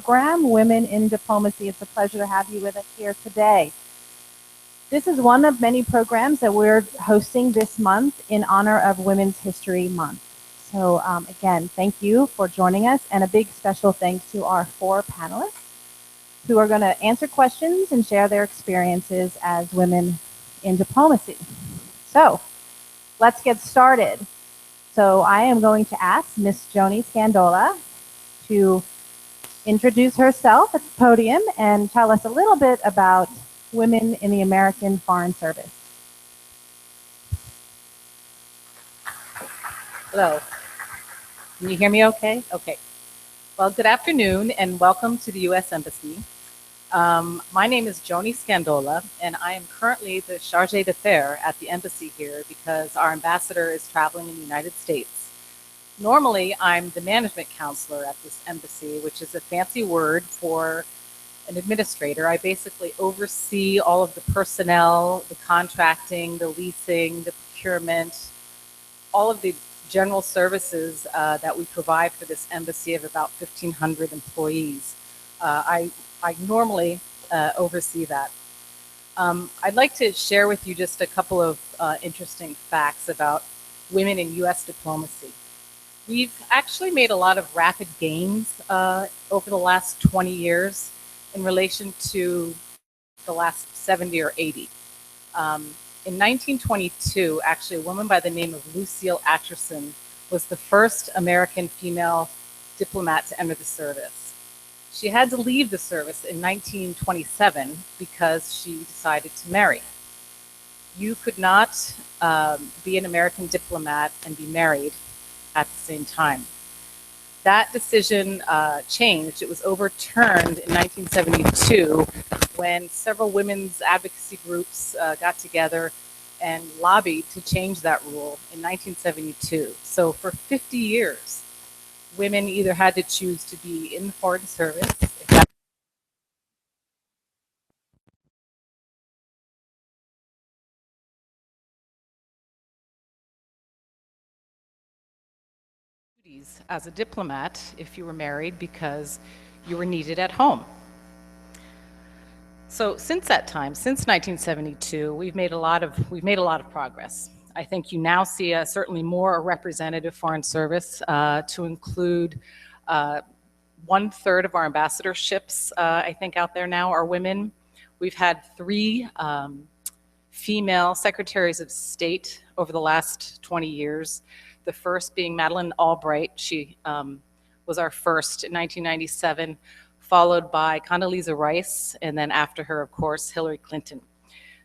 program, Women in Diplomacy. It's a pleasure to have you with us here today. This is one of many programs that we're hosting this month in honor of Women's History Month. So again, thank you for joining us, and a big special thanks to our 4 panelists who are going to answer questions and share their experiences as women in diplomacy. So let's get started. So I am going to ask Miss Joni Scandola to introduce herself at the podium and tell us a little bit about women in the American Foreign Service. Hello. Can you hear me okay? Okay. Well, good afternoon and welcome to the U.S. Embassy. My name is Joni Scandola, and I am currently the chargé d'affaires at the embassy here because our ambassador is traveling in the United States. Normally, I'm the management counselor at this embassy, which is a fancy word for an administrator. I basically oversee all of the personnel, the contracting, the leasing, the procurement, all of the general services that we provide for this embassy of about 1,500 employees. I normally oversee that. I'd like to share with you just a couple of interesting facts about women in U.S. diplomacy. We've actually made a lot of rapid gains over the last 20 years in relation to the last 70 or 80. In 1922, actually, a woman by the name of Lucille Acherson was the first American female diplomat to enter the service. She had to leave the service in 1927 because she decided to marry. You could not be an American diplomat and be married at the same time. That decision changed. It was overturned in 1972 when several women's advocacy groups got together and lobbied to change that rule in 1972. So for 50 years, women either had to choose to be in the foreign service, as a diplomat if you were married because you were needed at home. So since that time, since 1972, we've made a lot of progress. I think you now see a certainly more representative foreign service to include 1/3 of our ambassadorships, I think, out there now are women. We've had 3 female secretaries of state over the last 20 years. The first being Madeleine Albright. She was our first in 1997, followed by Condoleezza Rice, and then after her, of course, Hillary Clinton.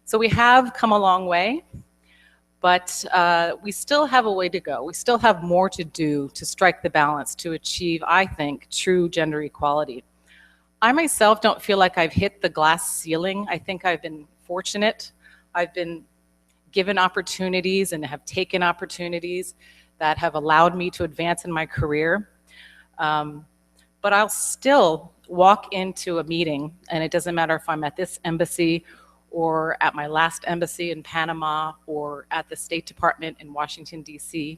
So we have come a long way, but we still have a way to go. We still have more to do to strike the balance to achieve, I think, true gender equality. I myself don't feel like I've hit the glass ceiling. I think I've been fortunate. I've been given opportunities and have taken opportunities that have allowed me to advance in my career. But I'll still walk into a meeting, and it doesn't matter if I'm at this embassy or at my last embassy in Panama or at the State Department in Washington, D.C.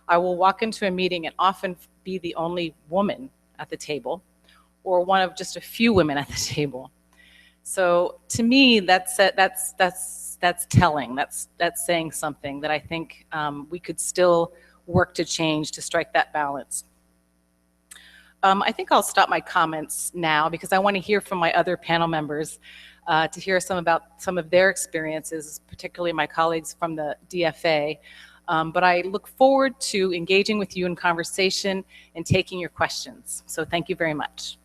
I will walk into a meeting and often be the only woman at the table or one of just a few women at the table. So to me, that's telling. That's saying something that I think we could still work to change to strike that balance. I think I'll stop my comments now because I want to hear from my other panel members to hear about some of their experiences, particularly my colleagues from the DFA. But I look forward to engaging with you in conversation and taking your questions. So thank you very much.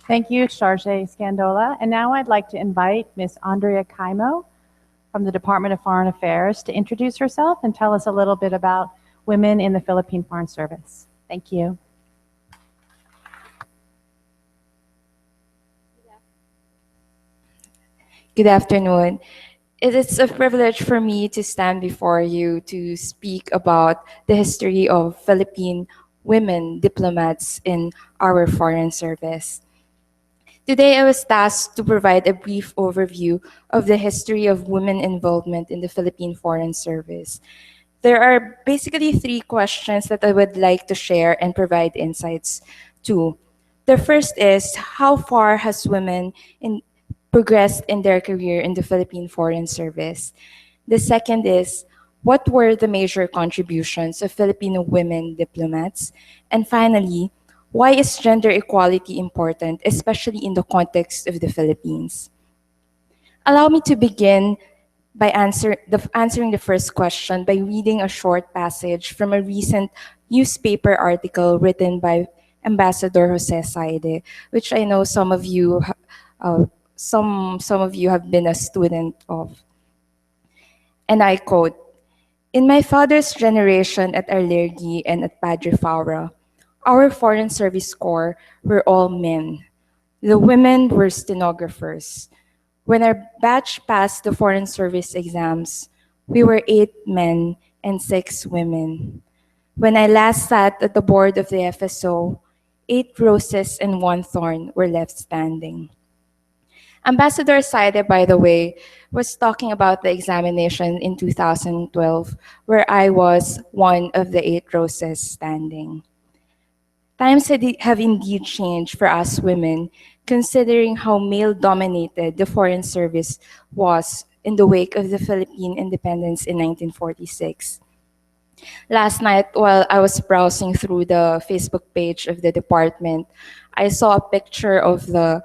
Thank you, Chargé Scandola. And now I'd like to invite Ms. Andrea Caimo from the Department of Foreign Affairs to introduce herself and tell us a little bit about women in the Philippine Foreign Service. Thank you. Good afternoon. It is a privilege for me to stand before you to speak about the history of Philippine women diplomats in our foreign service. Today, I was tasked to provide a brief overview of the history of women involvement in the Philippine Foreign Service. There are basically three questions that I would like to share and provide insights to. The first is, how far has women progressed in their career in the Philippine Foreign Service? The second is, what were the major contributions of Filipino women diplomats? And finally, why is gender equality important, especially in the context of the Philippines? Allow me to begin by answering the first question by reading a short passage from a recent newspaper article written by Ambassador Jose Saide, which I know uh, some of you have been a student of. And I quote, "In my father's generation at Arlergi and at Padre Faura, our Foreign Service Corps were all men. The women were stenographers. When our batch passed the Foreign Service exams, we were 8 men and 6 women. When I last sat at the board of the FSO, 8 roses and 1 thorn were left standing." Ambassador Saide, by the way, was talking about the examination in 2012, where I was one of the 8 roses standing. Times have indeed changed for us women, considering how male dominated the Foreign Service was in the wake of the Philippine independence in 1946. Last night, while I was browsing through the Facebook page of the department, I saw a picture of the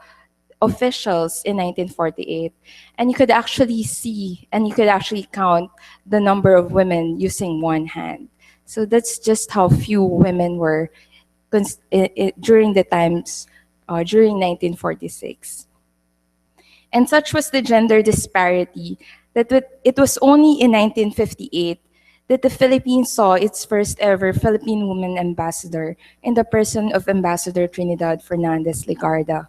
officials in 1948, and you could actually see and you could actually count the number of women using one hand. So that's just how few women were during the times during 1946. And such was the gender disparity that it was only in 1958 that the Philippines saw its first ever Philippine woman ambassador in the person of Ambassador Trinidad Fernandez Legarda.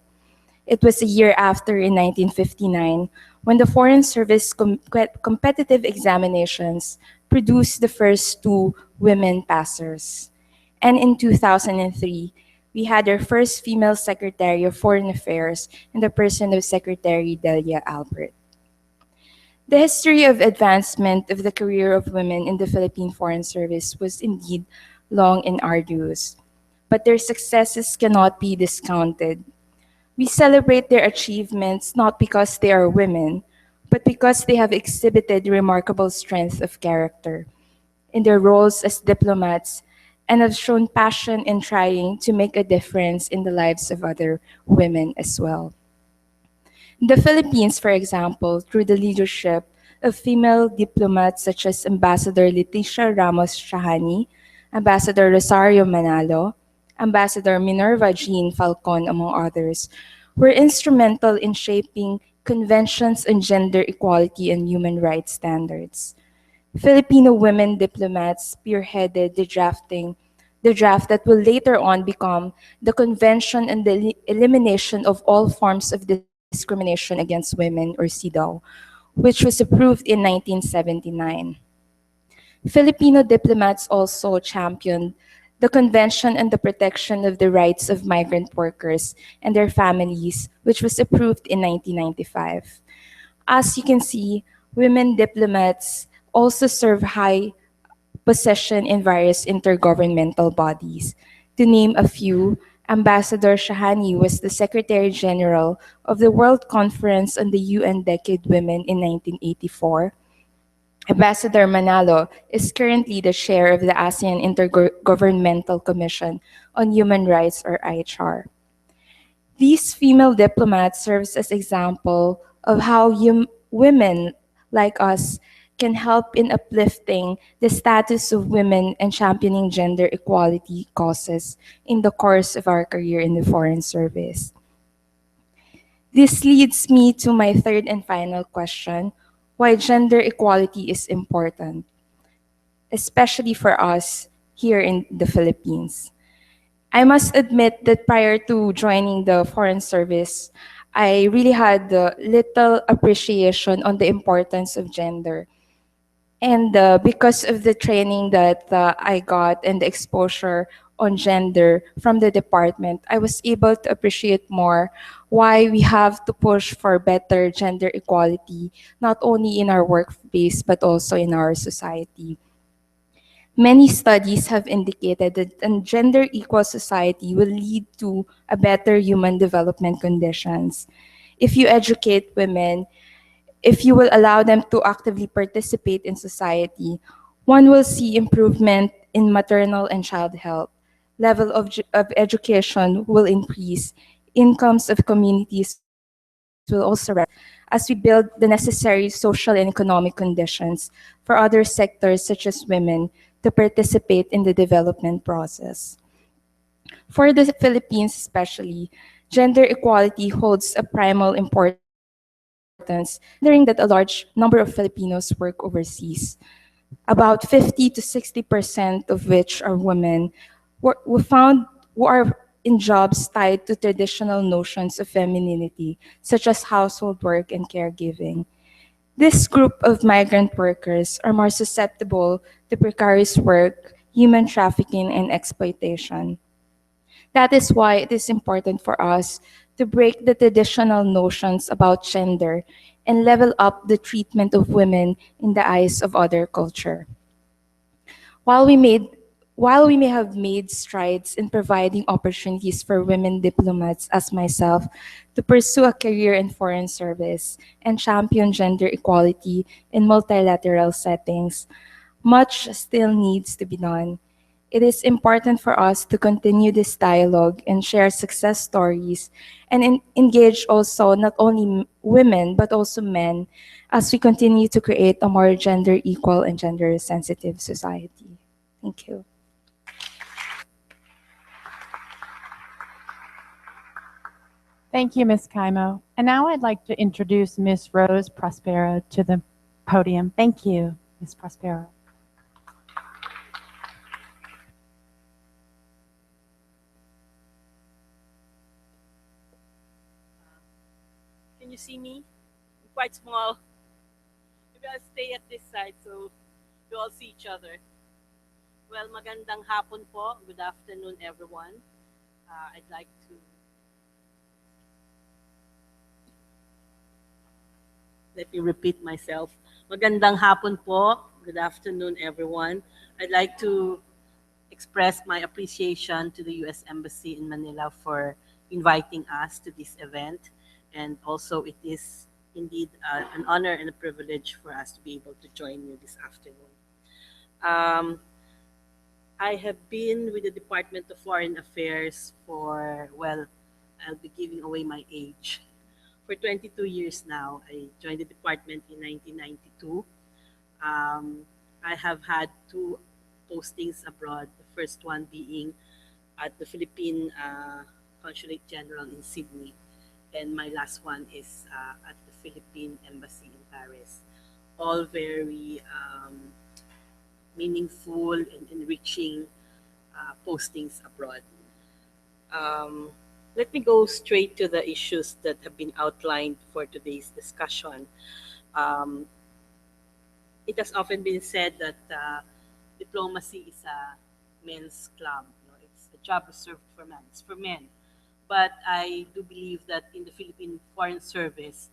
It was a year after, in 1959, when the Foreign Service competitive examinations produced the first 2 women passers. And in 2003, we had our first female Secretary of Foreign Affairs in the person of Secretary Delia Albert. The history of advancement of the career of women in the Philippine Foreign Service was indeed long and arduous, but their successes cannot be discounted. We celebrate their achievements not because they are women, but because they have exhibited remarkable strength of character in their roles as diplomats and have shown passion in trying to make a difference in the lives of other women as well. In the Philippines, for example, through the leadership of female diplomats such as Ambassador Leticia Ramos Shahani, Ambassador Rosario Manalo, Ambassador Minerva Jean Falcon, among others, were instrumental in shaping conventions on gender equality and human rights standards. Filipino women diplomats spearheaded the draft that will later on become the Convention on the Elimination of All Forms of Discrimination Against Women, or CEDAW, which was approved in 1979. Filipino diplomats also championed the Convention on the Protection of the Rights of Migrant Workers and Their Families, which was approved in 1995. As you can see, women diplomats also serve high position in various intergovernmental bodies. To name a few, Ambassador Shahani was the Secretary General of the World Conference on the UN Decade Women in 1984. Ambassador Manalo is currently the chair of the ASEAN Intergovernmental Commission on Human Rights, or IHR. These female diplomats serves as example of how women like us can help in uplifting the status of women and championing gender equality causes in the course of our career in the Foreign Service. This leads me to my third and final question: why gender equality is important, especially for us here in the Philippines. I must admit that prior to joining the Foreign Service, I really had little appreciation on the importance of gender. And because of the training that I got and the exposure on gender from the department, I was able to appreciate more why we have to push for better gender equality, not only in our workplace, but also in our society. Many studies have indicated that a gender equal society will lead to a better human development conditions. If you educate women, if you will allow them to actively participate in society, one will see improvement in maternal and child health. Level of education will increase. Incomes of communities will also rise as we build the necessary social and economic conditions for other sectors such as women to participate in the development process. For the Philippines especially, gender equality holds a primal importance considering that a large number of Filipinos work overseas, about 50 to 60% of which are women, were found who are in jobs tied to traditional notions of femininity, such as household work and caregiving. This group of migrant workers are more susceptible to precarious work, human trafficking, and exploitation. That is why it is important for us to break the traditional notions about gender and level up the treatment of women in the eyes of other culture. While we made while we may have made strides in providing opportunities for women diplomats as myself to pursue a career in foreign service and champion gender equality in multilateral settings, much still needs to be done. It is important for us to continue this dialogue and share success stories and engage also not only women but also men as we continue to create a more gender equal and gender sensitive society. Thank you. Thank you, Ms. Kaimo. And now I'd like to introduce Ms. Rose Prospero to the podium. Thank you, Ms. Prospero. Can you see me? I'm quite small. Maybe I'll stay at this side so you all see each other. Well, magandang hapon po. Good afternoon, everyone. I'd like to let me repeat myself. Magandang hapon po. Good afternoon, everyone. I'd like to express my appreciation to the U.S. Embassy in Manila for inviting us to this event. And also, it is indeed an honor and a privilege for us to be able to join you this afternoon. Um, I have been with the Department of Foreign Affairs for, well, I'll be giving away my age. For 22 years now. I joined the department in 1992. I have had two postings abroad, the first one being at the Philippine Consulate General in Sydney, and my last one is at the Philippine Embassy in Paris. All very meaningful and enriching postings abroad. Um, Let me go straight to the issues that have been outlined for today's discussion. Um, it has often been said that diplomacy is a men's club. You know, it's a job reserved for men. It's for men. But I do believe that in the Philippine Foreign Service,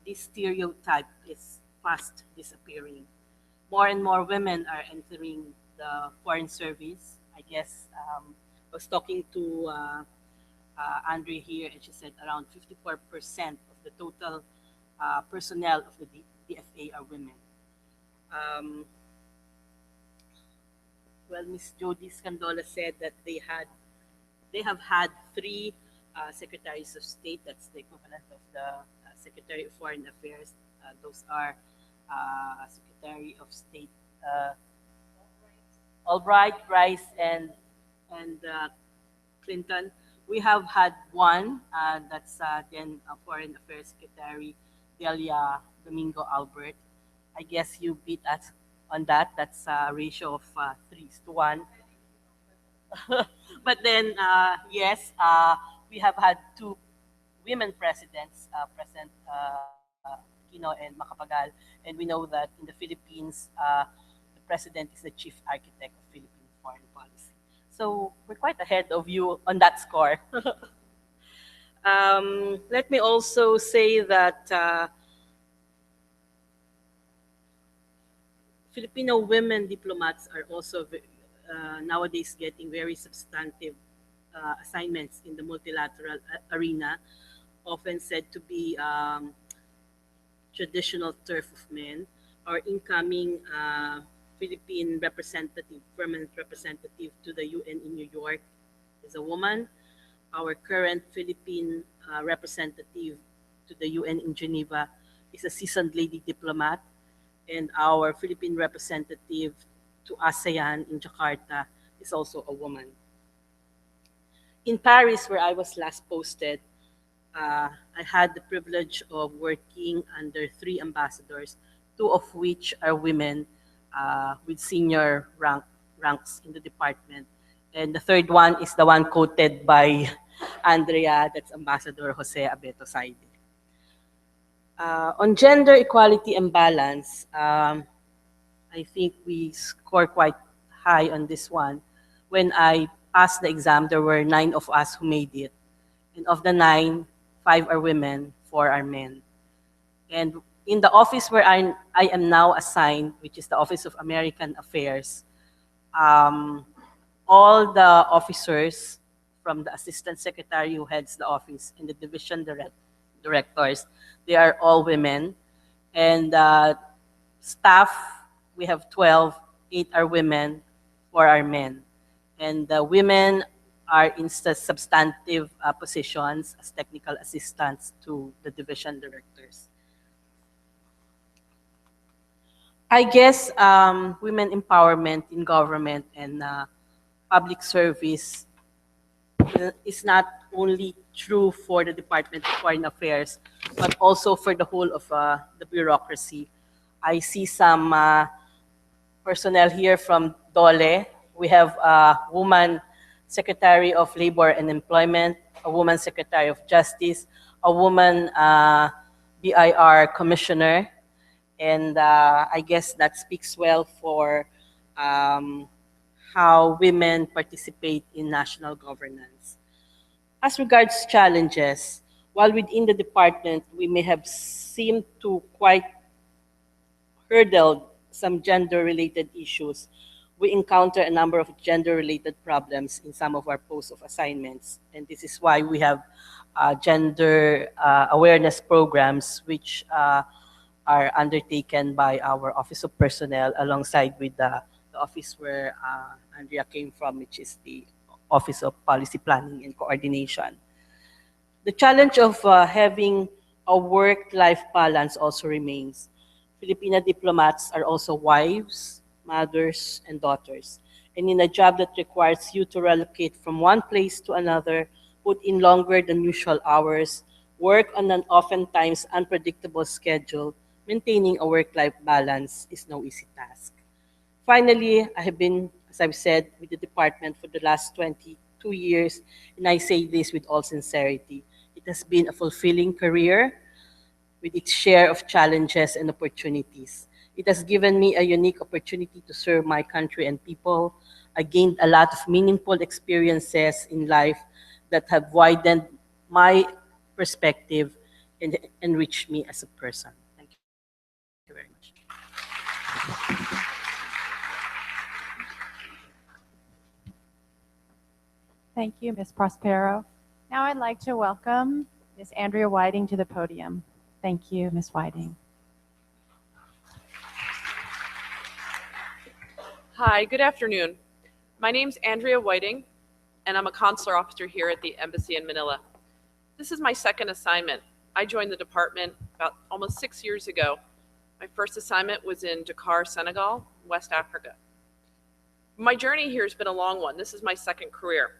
this stereotype is fast disappearing. More and more women are entering the Foreign Service. I guess I was talking to Andre here, and she said around 54% of the total personnel of the DFA are women. Um, well, Miss Jody Scandola said that they have had three secretaries of state. That's the equivalent of the Secretary of Foreign Affairs. Those are Secretary of State Albright, Rice, and Clinton. We have had one, that's then Foreign Affairs Secretary Delia Domingo Albert. I guess you beat us on that. That's a ratio of 3:1. But then, yes, we have had two women presidents, President Aquino and Macapagal, and we know that in the Philippines, the president is the chief architect of Philippine foreign policy. So we're quite ahead of you on that score. Let me also say that Filipino women diplomats are also nowadays getting very substantive assignments in the multilateral arena, often said to be traditional turf of men. Our incoming Philippine representative, permanent representative to the UN in New York is a woman. Our current Philippine representative to the UN in Geneva is a seasoned lady diplomat. And our Philippine representative to ASEAN in Jakarta is also a woman. In Paris, where I was last posted, I had the privilege of working under three ambassadors, two of which are women with senior ranks in the department. And the third one is the one quoted by Andrea, that's Ambassador Jose Abeto Saide. On gender equality and balance, I think we score quite high on this one. When I passed the exam, there were 9 of us who made it. And of the 9, 5 are women, 4 are men. And in the office where I am now assigned, which is the Office of American Affairs, all the officers from the assistant secretary who heads the office and the division directors, they are all women. And staff, we have 12, 8 are women, 4 are men. And the women are in substantive positions as technical assistants to the division directors. I guess women empowerment in government and public service is not only true for the Department of Foreign Affairs, but also for the whole of the bureaucracy. I see some personnel here from DOLE. We have a woman Secretary of Labor and Employment, a woman Secretary of Justice, a woman BIR Commissioner, and I guess that speaks well for how women participate in national governance. As regards challenges, while within the department, we may have seemed to quite hurdle some gender-related issues, we encounter a number of gender-related problems in some of our posts of assignments. And this is why we have gender awareness programs, which are undertaken by our Office of Personnel alongside with the office where Andrea came from, which is the Office of Policy Planning and Coordination. The challenge of having a work-life balance also remains. Filipina diplomats are also wives, mothers, and daughters. And in a job that requires you to relocate from one place to another, put in longer than usual hours, work on an oftentimes unpredictable schedule, maintaining a work-life balance is no easy task. Finally, I have been, as I've said, with the department for the last 22 years, and I say this with all sincerity. It has been a fulfilling career with its share of challenges and opportunities. It has given me a unique opportunity to serve my country and people. I gained a lot of meaningful experiences in life that have widened my perspective and enriched me as a person. Thank you very much. Thank you, Ms. Prospero. Now I'd like to welcome Ms. Andrea Whiting to the podium. Thank you, Ms. Whiting. Hi, good afternoon. My name's Andrea Whiting, and I'm a consular officer here at the Embassy in Manila. This is my second assignment. I joined the department about almost 6 years ago. My first assignment was in Dakar, Senegal, West Africa. My journey here has been a long one. This is my second career.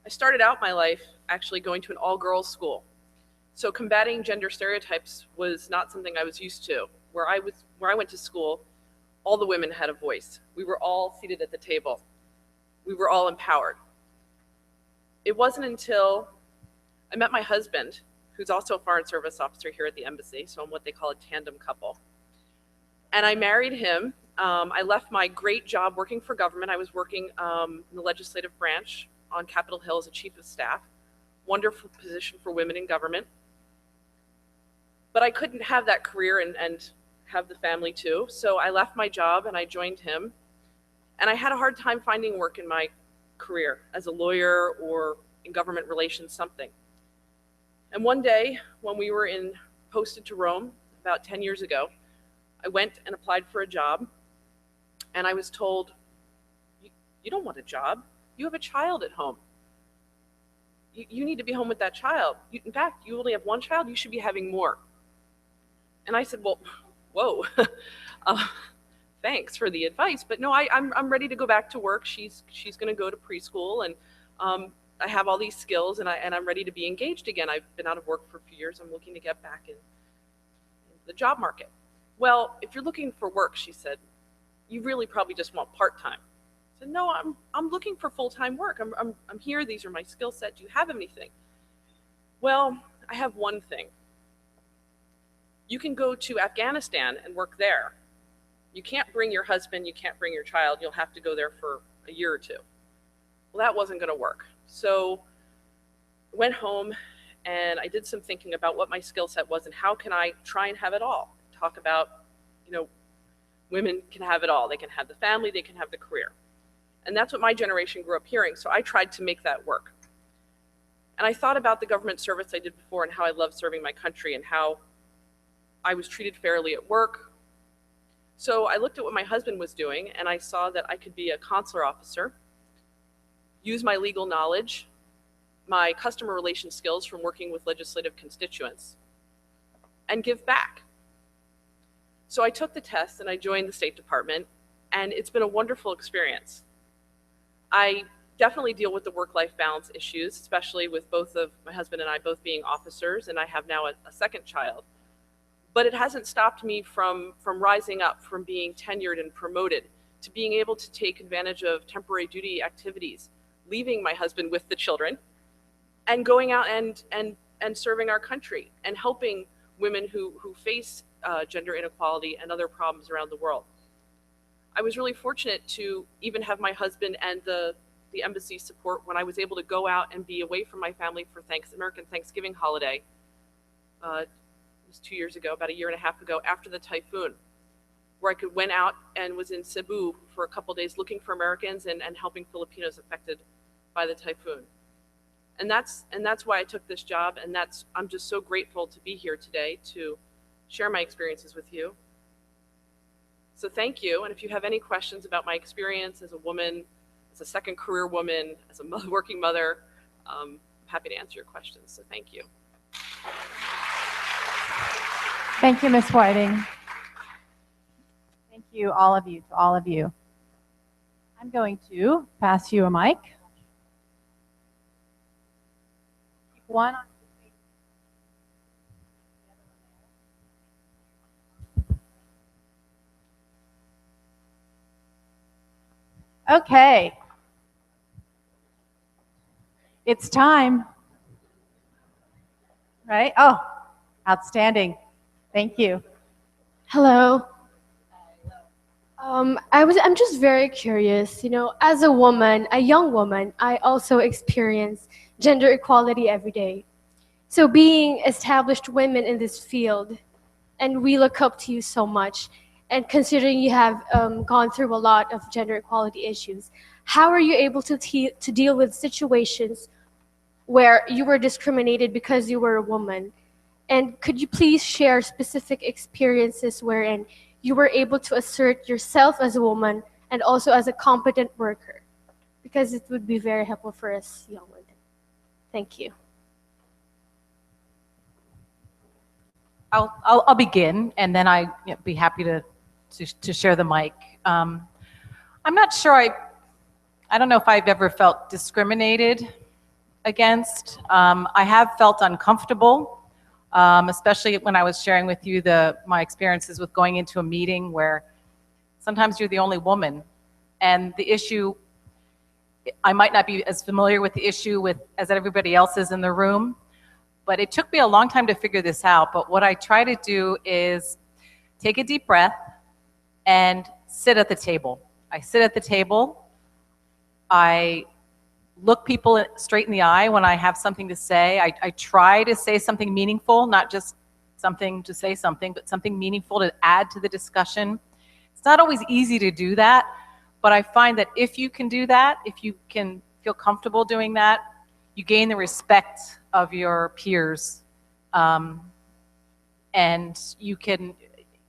I started out my life actually going to an all-girls school. So combating gender stereotypes was not something I was used to. Where I went to school, all the women had a voice. We were all seated at the table. We were all empowered. It wasn't until I met my husband, who's also a foreign service officer here at the embassy, so I'm what they call a tandem couple. And I married him. I left my great job working for government. I was working in the legislative branch on Capitol Hill as a chief of staff. Wonderful position for women in government. But I couldn't have that career and have the family too. So I left my job and I joined him. And I had a hard time finding work in my career as a lawyer or in government relations, something. And one day when we were posted to Rome about 10 years ago, I went and applied for a job, and I was told, you don't want a job. You have a child at home. You need to be home with that child. In fact, you only have one child. You should be having more. And I said, well, whoa, thanks for the advice, but no, I'm ready to go back to work. She's going to go to preschool, and I have all these skills, and I'm ready to be engaged again. I've been out of work for a few years. I'm looking to get back in the job market. Well, if you're looking for work, she said, you really probably just want part-time. I said, no, I'm looking for full-time work. I'm here. These are my skill set. Do you have anything? Well, I have one thing. You can go to Afghanistan and work there. You can't bring your husband. You can't bring your child. You'll have to go there for a year or two. Well, that wasn't going to work. So I went home and I did some thinking about what my skill set was and how can I try and have it all. Talk about, women can have it all. They can have the family, they can have the career. And that's what my generation grew up hearing. So I tried to make that work. And I thought about the government service I did before and how I loved serving my country and how I was treated fairly at work. So I looked at what my husband was doing and I saw that I could be a consular officer, use my legal knowledge, my customer relations skills from working with legislative constituents, and give back. So I took the test and I joined the State Department, and it's been a wonderful experience. I definitely deal with the work-life balance issues, especially with both of my husband and I both being officers, and I have now a second child. But it hasn't stopped me from rising up, from being tenured and promoted, to being able to take advantage of temporary duty activities, leaving my husband with the children, and going out and serving our country and helping women who face gender inequality and other problems around the world. I was really fortunate to even have my husband and the embassy's support when I was able to go out and be away from my family for American Thanksgiving holiday. It was 2 years ago, about a year and a half ago, after the typhoon, where I went out and was in Cebu for a couple days looking for Americans and helping Filipinos affected by the typhoon. And that's why I took this job, and I'm just so grateful to be here today to share my experiences with you. So thank you, and if you have any questions about my experience as a woman, as a second career woman, as a working mother, I'm happy to answer your questions, so thank you. Thank you, Ms. Whiting. Thank you, all of you, to all of you. I'm going to pass you a mic. One. Okay. It's time. Right? Oh, outstanding. Thank you. Hello. I'm just very curious, as a woman, a young woman, I also experience gender equality every day. So being established women in this field, and we look up to you so much, and considering you have gone through a lot of gender equality issues, how are you able to deal with situations where you were discriminated because you were a woman? And could you please share specific experiences wherein you were able to assert yourself as a woman and also as a competent worker? Because it would be very helpful for us young women. Thank you. I'll begin, and then I'd be happy to share the mic. I'm not sure. I don't know if I've ever felt discriminated against. I have felt uncomfortable, especially when I was sharing with you my experiences with going into a meeting where sometimes you're the only woman, and the issue, I might not be as familiar with the issue as everybody else is in the room, but it took me a long time to figure this out. But what I try to do is take a deep breath and sit at the table. I sit at the table. I look people straight in the eye when I have something to say. I try to say something meaningful, not just something to say something, but something meaningful to add to the discussion. It's not always easy to do that, but I find that if you can do that, if you can feel comfortable doing that, you gain the respect of your peers, and you can,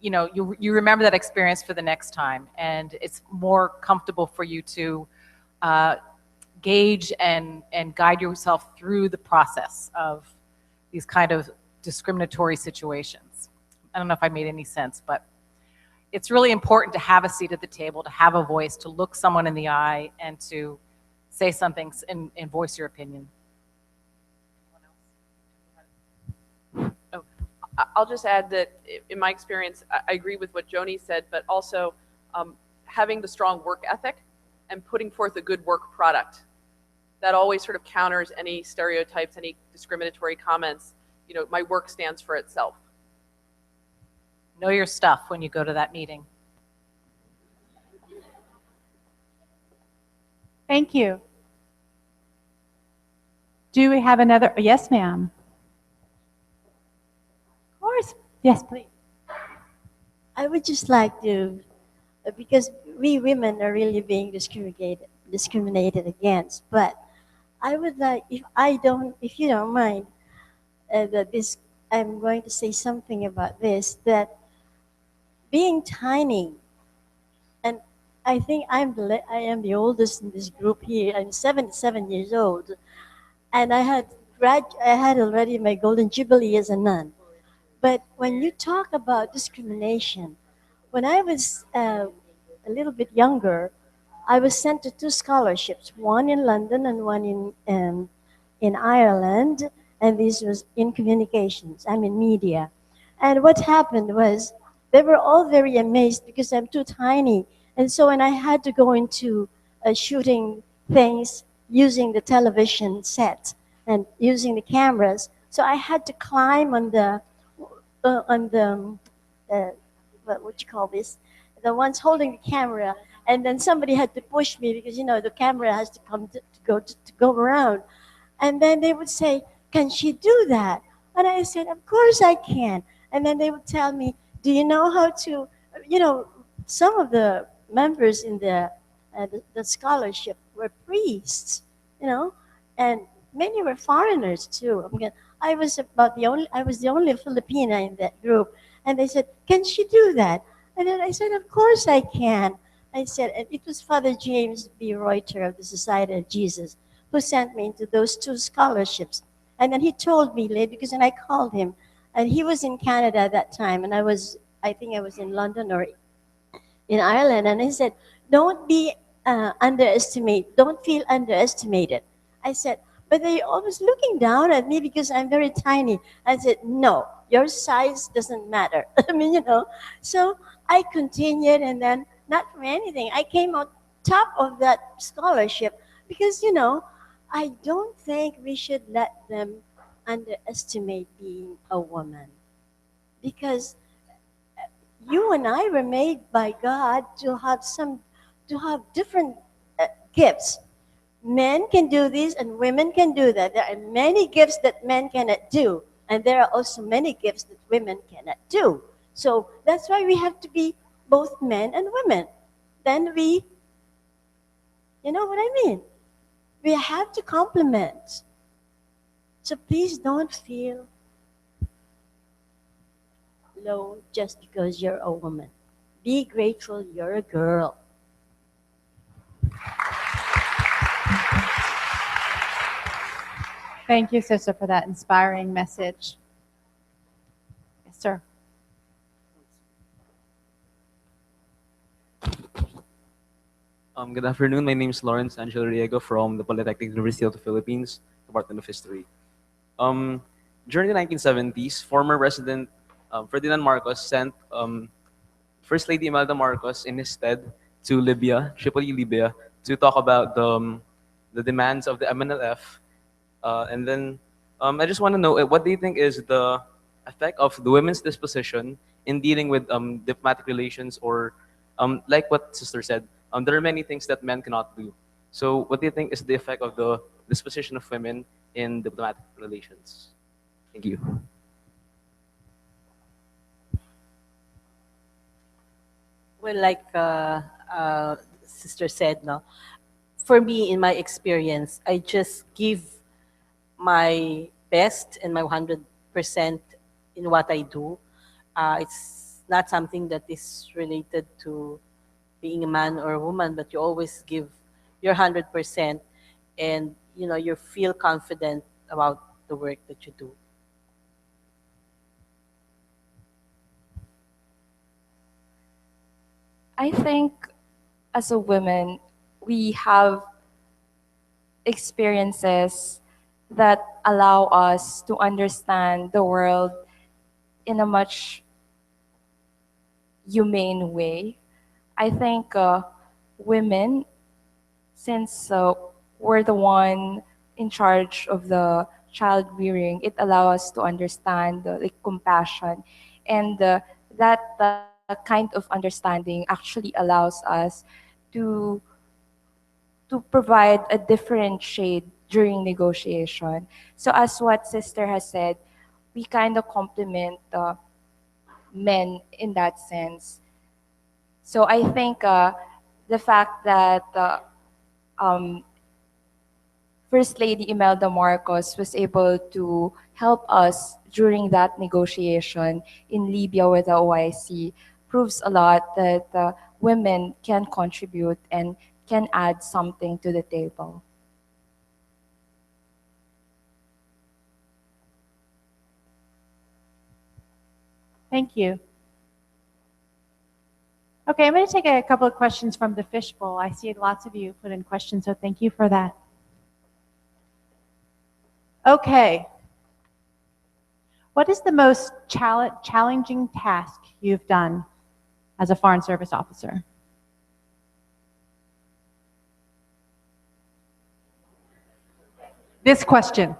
you remember that experience for the next time, and it's more comfortable for you to gauge and guide yourself through the process of these kind of discriminatory situations. I don't know if I made any sense, but it's really important to have a seat at the table, to have a voice, to look someone in the eye, and to say something and voice your opinion. Oh, I'll just add that in my experience, I agree with what Joni said, but also having the strong work ethic and putting forth a good work product. That always sort of counters any stereotypes, any discriminatory comments. My work stands for itself. Know your stuff when you go to that meeting. Thank you. Do we have another? Yes, ma'am. Of course. Yes, please. I would just like to, because we women are really being discriminated against, but I would like, if you don't mind, I'm going to say something about this, that being tiny, and I think I am the oldest in this group here. I'm 77 years old, and I had already my golden jubilee as a nun. But when you talk about discrimination, when I was a little bit younger, I was sent to 2 scholarships, one in London and one in Ireland, and this was in communications. I'm in media. And what happened was they were all very amazed because I'm too tiny. And so when I had to go into shooting things using the television set and using the cameras, so I had to climb on the what you call this, the ones holding the camera, and then somebody had to push me because the camera has to come to go around, and then they would say, "Can she do that?" And I said, "Of course I can." And then they would tell me, "Do you know how to?" Some of the members in the scholarship were priests, and many were foreigners too. I was the only Filipina in that group, and they said, "Can she do that?" And then I said, "Of course I can." I said, and it was Father James B. Reuter of the Society of Jesus who sent me into those 2 scholarships. And then he told me later, because then I called him, and he was in Canada at that time, and I think I was in London or in Ireland, and he said, "Don't feel underestimated." I said, "But they're always looking down at me because I'm very tiny." I said, "No, your size doesn't matter." So I continued, and then not for anything, I came on top of that scholarship because, I don't think we should let them underestimate being a woman, because you and I were made by God to have different gifts. Men can do this and women can do that. There are many gifts that men cannot do, and there are also many gifts that women cannot do. So that's why we have to be both men and women. Then you know what I mean? We have to complement. So please don't feel low just because you're a woman. Be grateful you're a girl. Thank you, sister, for that inspiring message. Yes, sir. Good afternoon. My name is Lawrence Angel Riego from the Polytechnic University of the Philippines, Department of History. During the 1970s, former President Ferdinand Marcos sent First Lady Imelda Marcos in his stead to Libya, Tripoli, Libya, to talk about the demands of the MNLF. And then I just want to know, what do you think is the effect of the women's disposition in dealing with diplomatic relations, or like what Sister said, there are many things that men cannot do. So what do you think is the effect of the disposition of women in diplomatic relations? Thank you. Well, like Sister said, no, for me, in my experience, I just give my best and my 100% in what I do. It's not something that is related to being a man or a woman, but you always give your 100%, and you feel confident about the work that you do. I think as a woman, we have experiences that allow us to understand the world in a much humane way. I think women, since we're the one in charge of the child rearing, it allows us to understand like compassion, and that kind of understanding actually allows us to provide a different shade during negotiation. So as what sister has said, we kind of complement men in that sense. So I think the fact that um, First Lady Imelda Marcos was able to help us during that negotiation in Libya with the OIC proves a lot that women can contribute and can add something to the table. Thank you. Okay, I'm going to take a couple of questions from the fishbowl. I see lots of you put in questions, so thank you for that. Okay. What is the most challenging task you've done as a Foreign Service officer? This question.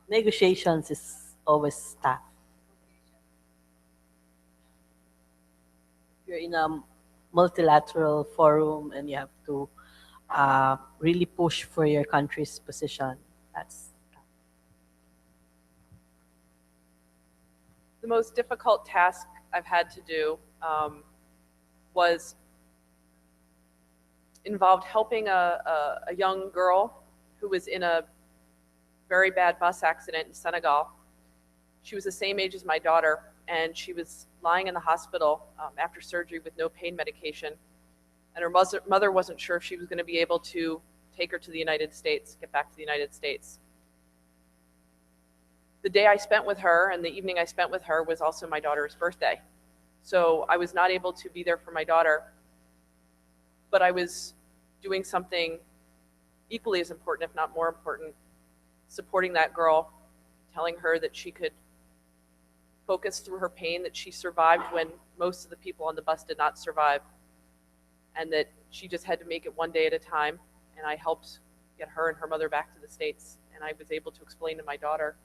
Negotiations is always tough. You're in a multilateral forum and you have to really push for your country's position. That's The most difficult task I've had to do was involved helping a young girl who was in a very bad bus accident in Senegal. She was the same age as my daughter, and she was lying in the hospital after surgery with no pain medication. And her mother wasn't sure if she was going to be able to take her to the United States, get back to the United States. The day I spent with her and the evening I spent with her was also my daughter's birthday. So I was not able to be there for my daughter, but I was doing something equally as important, if not more important, supporting that girl, telling her that she could focus through her pain, that she survived when most of the people on the bus did not survive, and that she just had to make it one day at a time. And I helped get her and her mother back to the States, and I was able to explain to my daughter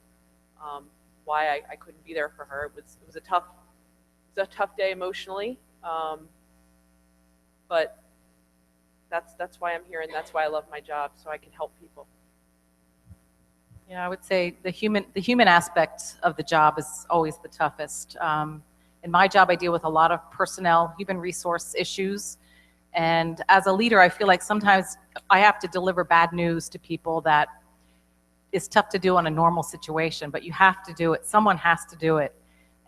why I couldn't be there for her. It was a tough day emotionally, but that's why I'm here, and that's why I love my job, so I can help people. Yeah, I would say the human aspect of the job is always the toughest. In my job, I deal with a lot of personnel, human resource issues. And as a leader, I feel like sometimes I have to deliver bad news to people that is tough to do on a normal situation, but you have to do it. Someone has to do it.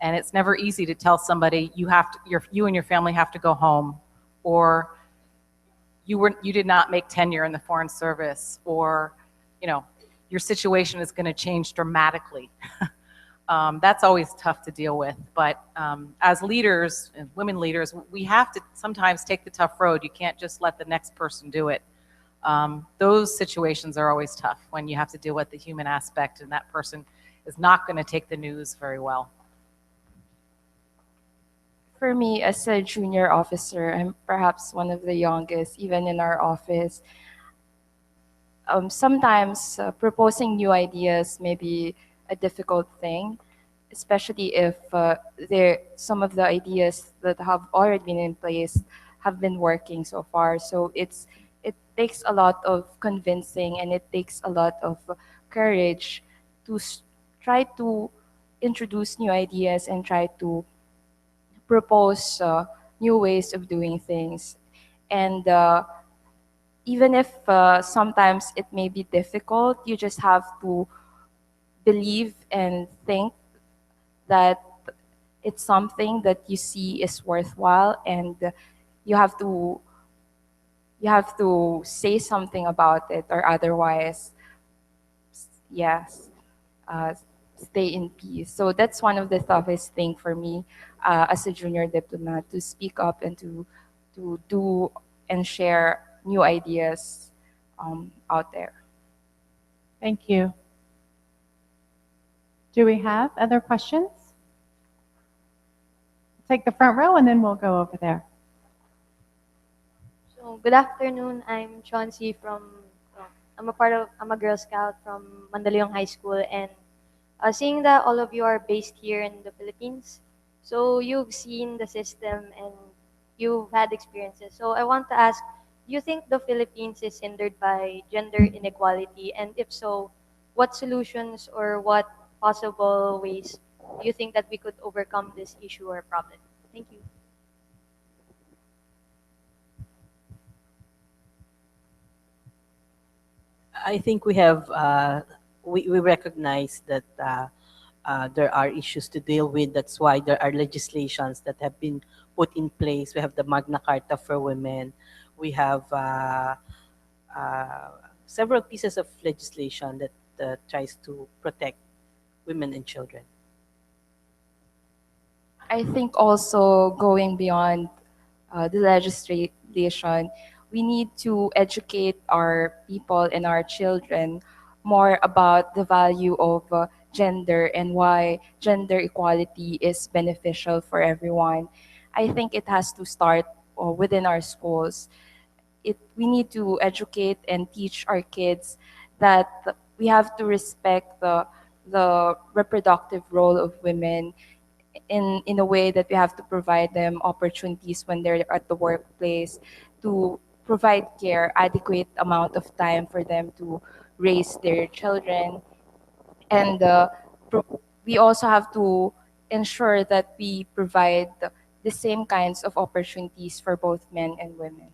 And it's never easy to tell somebody you and your family have to go home, or you did not make tenure in the Foreign Service, or your situation is going to change dramatically. That's always tough to deal with. But as leaders, and women leaders, we have to sometimes take the tough road. You can't just let the next person do it. Those situations are always tough when you have to deal with the human aspect, and that person is not going to take the news very well. For me, as a junior officer, I'm perhaps one of the youngest, even in our office. Sometimes proposing new ideas may be a difficult thing, especially if some of the ideas that have already been in place have been working so far. So it takes a lot of convincing, and it takes a lot of courage to try to introduce new ideas and try to propose new ways of doing things. And even if sometimes it may be difficult, you just have to believe and think that it's something that you see is worthwhile, and you have to you have to say something about it, or otherwise, yes, uh, stay in peace. So that's one of the toughest thing for me as a junior diplomat, to speak up and to do and share new ideas out there. Thank you. Do we have other questions? Take the front row and then we'll go over there. So, good afternoon. I'm Chauncey from, I'm a Girl Scout from Mandaluyong High School, and seeing that all of you are based here in the Philippines, so you've seen the system and you've had experiences. So I want to ask, do you think the Philippines is hindered by gender inequality? And if so, what solutions or what possible ways do you think that we could overcome this issue or problem? Thank you. I think we have we recognize that there are issues to deal with. That's why there are legislations that have been put in place. We have the Magna Carta for women. We have several pieces of legislation that tries to protect women and children. I think also going beyond the legislation, we need to educate our people and our children more about the value of gender and why gender equality is beneficial for everyone. I think it has to start within our schools. We need to educate and teach our kids that we have to respect the reproductive role of women, in a way that we have to provide them opportunities when they're at the workplace, to provide care, adequate amount of time for them to raise their children, and we also have to ensure that we provide the same kinds of opportunities for both men and women.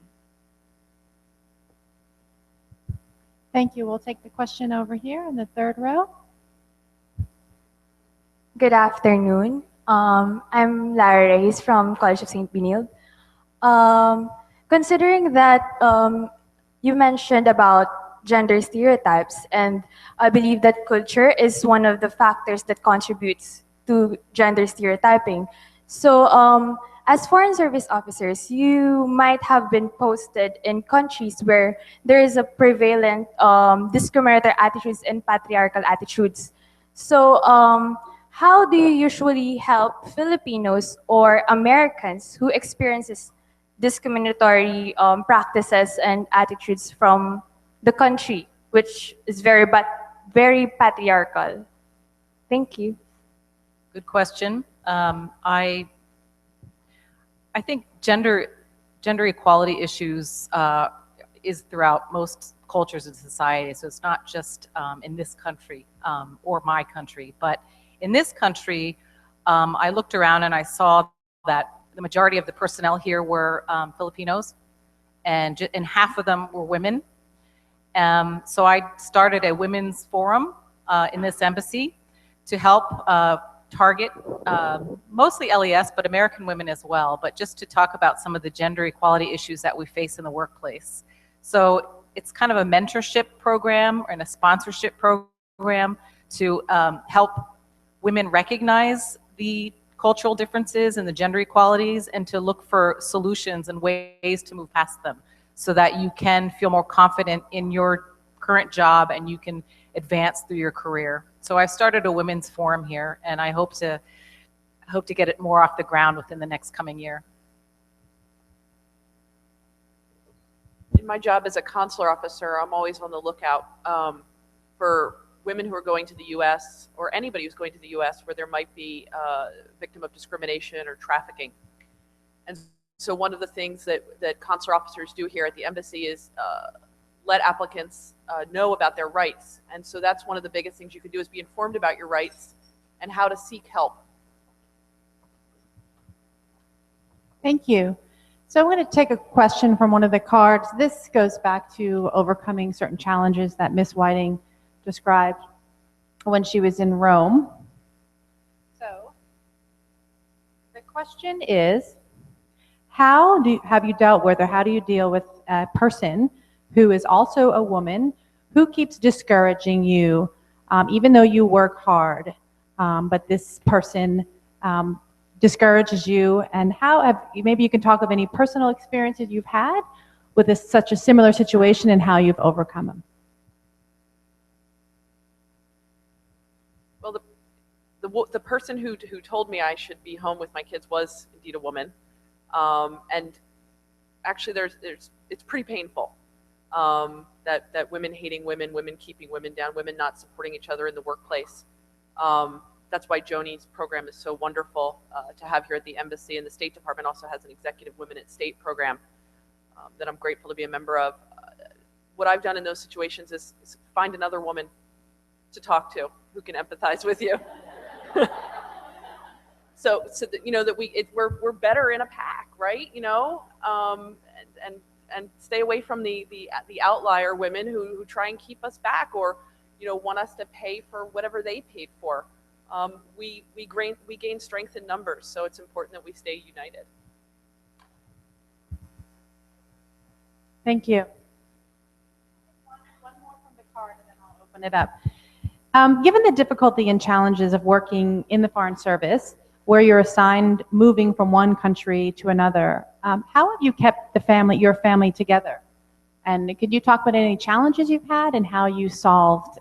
Thank you. We'll take the question over here in the third row. Good afternoon. I'm Lara Reyes from College of St. Benilde. Considering that you mentioned about gender stereotypes, and I believe that culture is one of the factors that contributes to gender stereotyping. So, as foreign service officers, you might have been posted in countries where there is a prevalent discriminatory attitudes and patriarchal attitudes. So, how do you usually help Filipinos or Americans who experiences discriminatory practices and attitudes from the country, which is very patriarchal? Thank you. Good question. I think gender equality issues is throughout most cultures and societies. So it's not just in this country or my country, but in this country, I looked around and I saw that the majority of the personnel here were Filipinos, and half of them were women. So I started a women's forum in this embassy to help target mostly LES, but American women as well, but just to talk about some of the gender equality issues that we face in the workplace. So it's kind of a mentorship program and a sponsorship program to help women recognize the cultural differences and the gender equalities, and to look for solutions and ways to move past them so that you can feel more confident in your current job and you can advance through your career. So I started a women's forum here, and I hope to get it more off the ground within the next coming year. In my job as a consular officer, I'm always on the lookout for women who are going to the U.S. or anybody who's going to the U.S. where there might be a victim of discrimination or trafficking. And so one of the things that consular officers do here at the embassy is let applicants know about their rights. And so that's one of the biggest things you can do, is be informed about your rights and how to seek help. Thank you. So I'm going to take a question from one of the cards. This goes back to overcoming certain challenges that Miss Whiting described when she was in Rome. So the question is, how do you deal with a person who is also a woman who keeps discouraging you, even though you work hard, but this person discourages you? And maybe you can talk of any personal experiences you've had with such a similar situation and how you've overcome them. Well, the person who told me I should be home with my kids was indeed a woman, and actually it's pretty painful that women hating women, women keeping women down, women not supporting each other in the workplace. That's why Joni's program is so wonderful to have here at the embassy, and the State Department also has an Executive Women at State program that I'm grateful to be a member of. What I've done in those situations is find another woman to talk to who can empathize with you. so that we're better in a pack, right? And stay away from the outlier women who try and keep us back, or want us to pay for whatever they paid for. We gain strength in numbers, so it's important that we stay united. Thank you. One more from the card, and then I'll open it up. Given the difficulty and challenges of working in the Foreign Service, where you're assigned moving from one country to another, how have you kept your family together? And could you talk about any challenges you've had and how you solved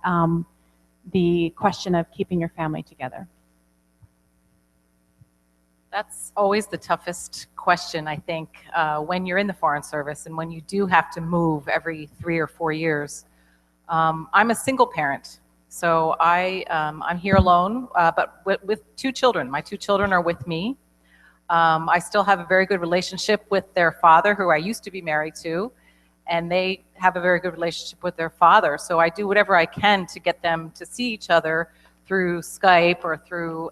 the question of keeping your family together? That's always the toughest question, I think, when you're in the Foreign Service and when you do have to move every 3 or 4 years. I'm a single parent, so I'm here alone, but with 2 children. My 2 children are with me. I still have a very good relationship with their father, who I used to be married to, and they have a very good relationship with their father. So I do whatever I can to get them to see each other through Skype or through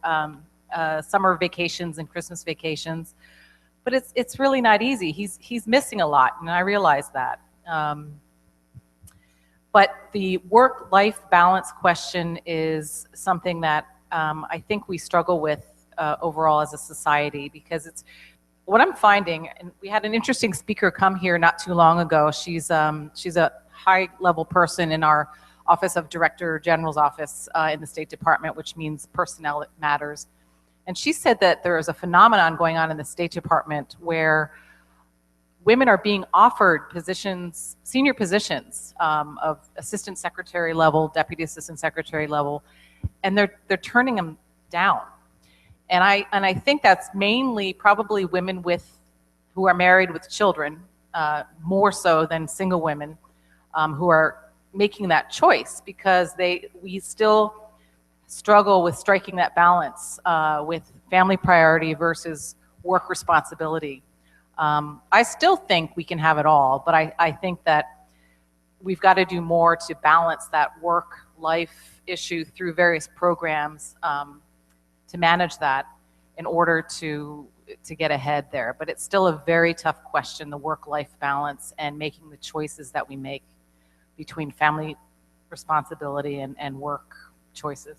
summer vacations and Christmas vacations. But it's really not easy. He's missing a lot, and I realize that. But the work-life balance question is something that I think we struggle with overall as a society, because what I'm finding, and we had an interesting speaker come here not too long ago. She's a high-level person in our Office of Director General's office in the State Department, which means personnel matters. And she said that there is a phenomenon going on in the State Department where women are being offered positions, senior positions of assistant secretary level, deputy assistant secretary level, and they're turning them down. And I think that's mainly probably women who are married with children, more so than single women who are making that choice, because we still struggle with striking that balance with family priority versus work responsibility. I still think we can have it all, but I think that we've got to do more to balance that work-life issue through various programs to manage that in order to get ahead there. But it's still a very tough question, the work-life balance and making the choices that we make between family responsibility and work choices.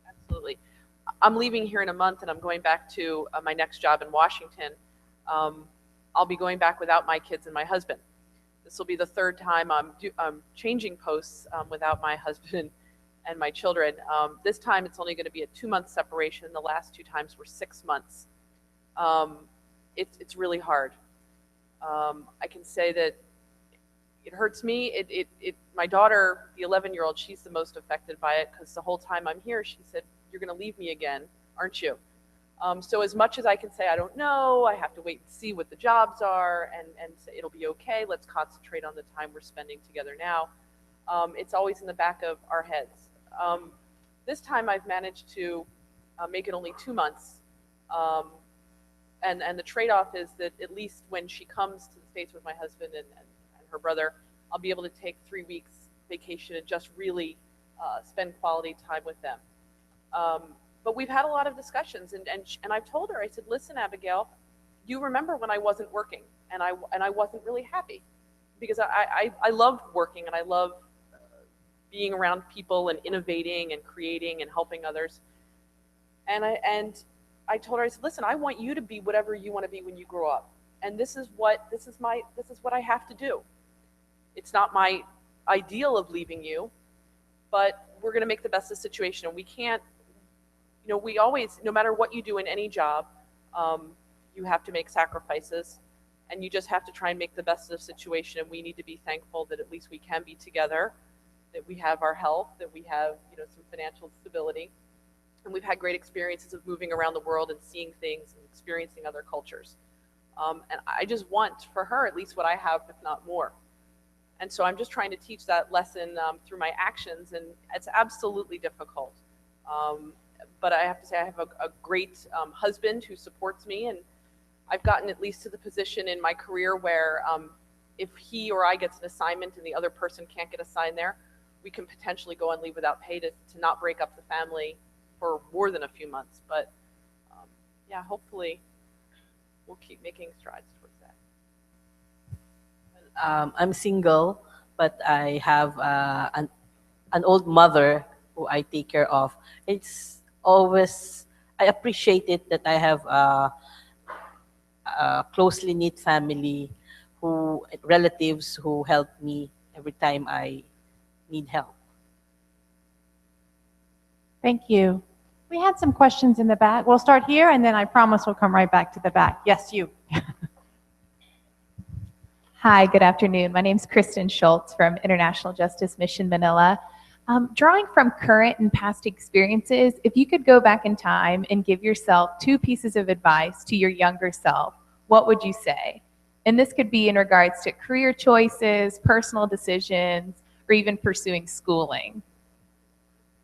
Absolutely. I'm leaving here in a month, and I'm going back to my next job in Washington. I'll be going back without my kids and my husband. This will be the 3rd time I'm changing posts without my husband and my children. This time it's only going to be a 2-month separation. The last 2 times were 6 months. It's really hard. I can say that it hurts me. My daughter, the 11-year-old, she's the most affected by it, because the whole time I'm here, she said, "You're going to leave me again, aren't you?" So as much as I can say, I don't know, I have to wait and see what the jobs are, and say, it'll be okay, let's concentrate on the time we're spending together now. It's always in the back of our heads. This time I've managed to make it only 2 months. And the trade-off is that at least when she comes to the States with my husband and her brother, I'll be able to take 3 weeks vacation and just really spend quality time with them. But we've had a lot of discussions, and I've told her, I said, listen, Abigail, you remember when I wasn't working and I wasn't really happy because I loved working and I love being around people and innovating and creating and helping others. And I told her, I said, listen, I want you to be whatever you want to be when you grow up. And this is what I have to do. It's not my ideal of leaving you, but we're going to make the best of the situation. And we can't, we always, no matter what you do in any job, you have to make sacrifices, and you just have to try and make the best of the situation. And we need to be thankful that at least we can be together, that we have our health, that we have, some financial stability. And we've had great experiences of moving around the world and seeing things and experiencing other cultures. And I just want for her at least what I have, if not more. And so I'm just trying to teach that lesson through my actions, and it's absolutely difficult. But I have to say I have a great husband who supports me, and I've gotten at least to the position in my career where if he or I gets an assignment and the other person can't get assigned there, we can potentially go on leave without pay to not break up the family for more than a few months. But yeah, hopefully we'll keep making strides towards that. I'm single, but I have an old mother who I take care of. It's always, I appreciate it that I have a closely knit family, relatives who help me every time I need help. Thank you. We had some questions in the back. We'll start here, and then I promise we'll come right back to the back. Yes, you. Hi, good afternoon. My name is Kristen Schultz from International Justice Mission Manila. Drawing from current and past experiences, if you could go back in time and give yourself 2 pieces of advice to your younger self, what would you say? And this could be in regards to career choices, personal decisions, or even pursuing schooling.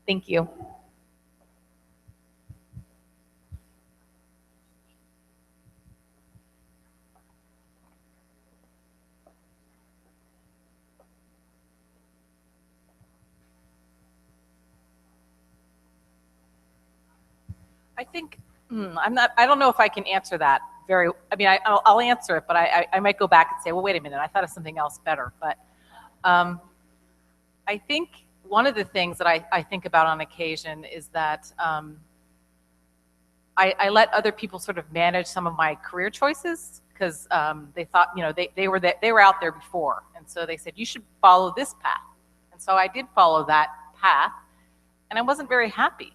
Thank you. I think I don't know if I can answer that I'll answer it, but I might go back and say, well, wait a minute, I thought of something else better. But I think one of the things that I think about on occasion is that I let other people sort of manage some of my career choices because they thought, they were out there before. And so they said, you should follow this path. And so I did follow that path, and I wasn't very happy.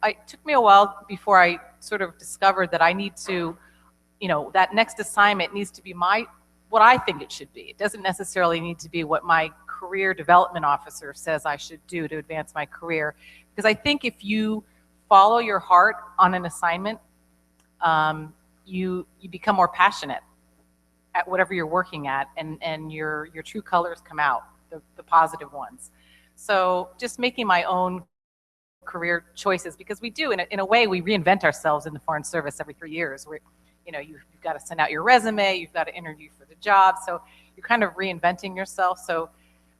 It took me a while before I sort of discovered that I need to, that next assignment needs to be what I think it should be. It doesn't necessarily need to be what my career development officer says I should do to advance my career. Because I think if you follow your heart on an assignment, you become more passionate at whatever you're working at, and your true colors come out, the positive ones. So just making my own career choices, because we do, in a way, we reinvent ourselves in the Foreign Service every 3 years. You've got to send out your resume, you've got to interview for the job, so you're kind of reinventing yourself. So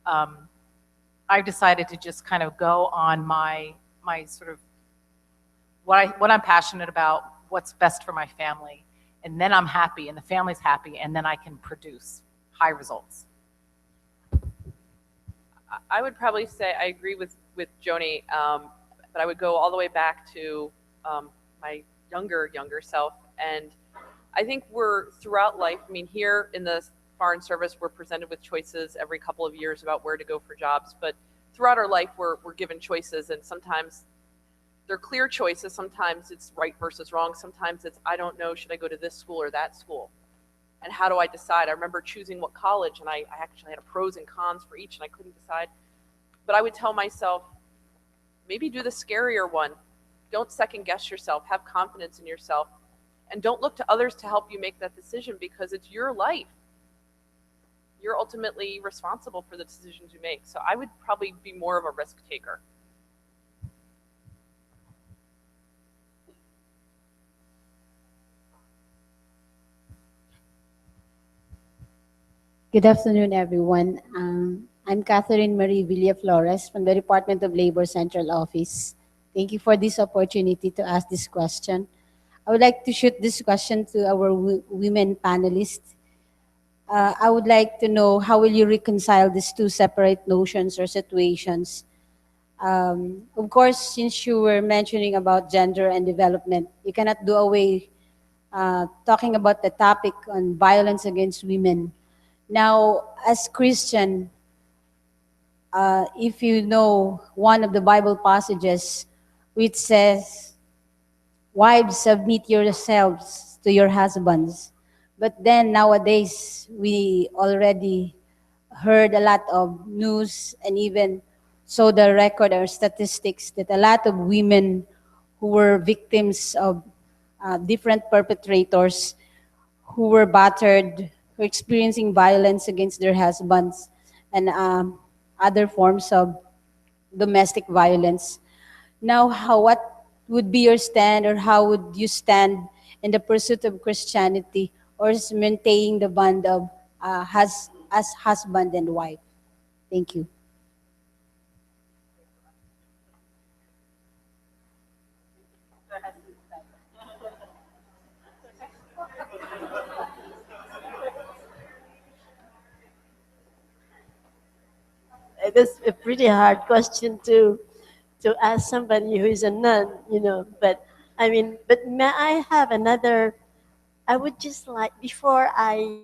I've decided to just kind of go on my sort of what I'm passionate about, what's best for my family, and then I'm happy, and the family's happy, and then I can produce high results. I would probably say I agree with Joni, but I would go all the way back to my younger self. And I think we're throughout life, here in the Foreign Service, we're presented with choices every couple of years about where to go for jobs. But throughout our life, we're given choices, and sometimes they're clear choices. Sometimes it's right versus wrong. Sometimes it's, I don't know, should I go to this school or that school? And how do I decide? I remember choosing what college, and I actually had a pros and cons for each, and I couldn't decide. But I would tell myself, maybe do the scarier one. Don't second guess yourself. Have confidence in yourself. And don't look to others to help you make that decision, because it's your life. You're ultimately responsible for the decisions you make. So I would probably be more of a risk taker. Good afternoon, everyone. I'm Catherine Marie Villaflores from the Department of Labor Central Office, Thank you for this opportunity to ask this question. I would like to shoot this question to our women panelists. I would like to know how will you reconcile these two separate notions or situations? Of course, since you were mentioning about gender and development, you cannot do away talking about the topic on violence against women. Now, as Christian, if you know one of the Bible passages which says, "Wives, submit yourselves to your husbands." But then nowadays, we already heard a lot of news and even saw the record or statistics that a lot of women who were victims of different perpetrators who were battered, who were experiencing violence against their husbands and other forms of domestic violence. Now, what would be your stand, or how would you stand in the pursuit of Christianity, or is maintaining the bond of as husband and wife? Thank you. It is a pretty hard question to ask somebody who is a nun, you know. But I mean, but may I have another? I would just like before I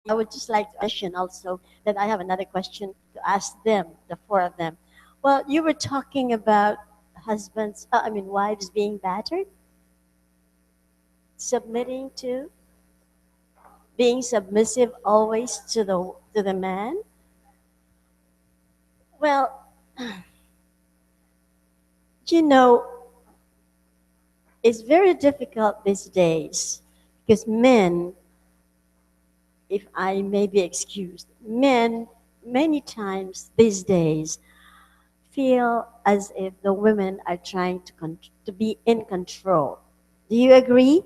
would just like to mention also that I have another question to ask them, the four of them. Well, you were talking about husbands, wives being battered, submitting to, being submissive always to the man. Well, you know, it's very difficult these days because men, if I may be excused, men many times these days feel as if the women are trying to be in control. Do you agree?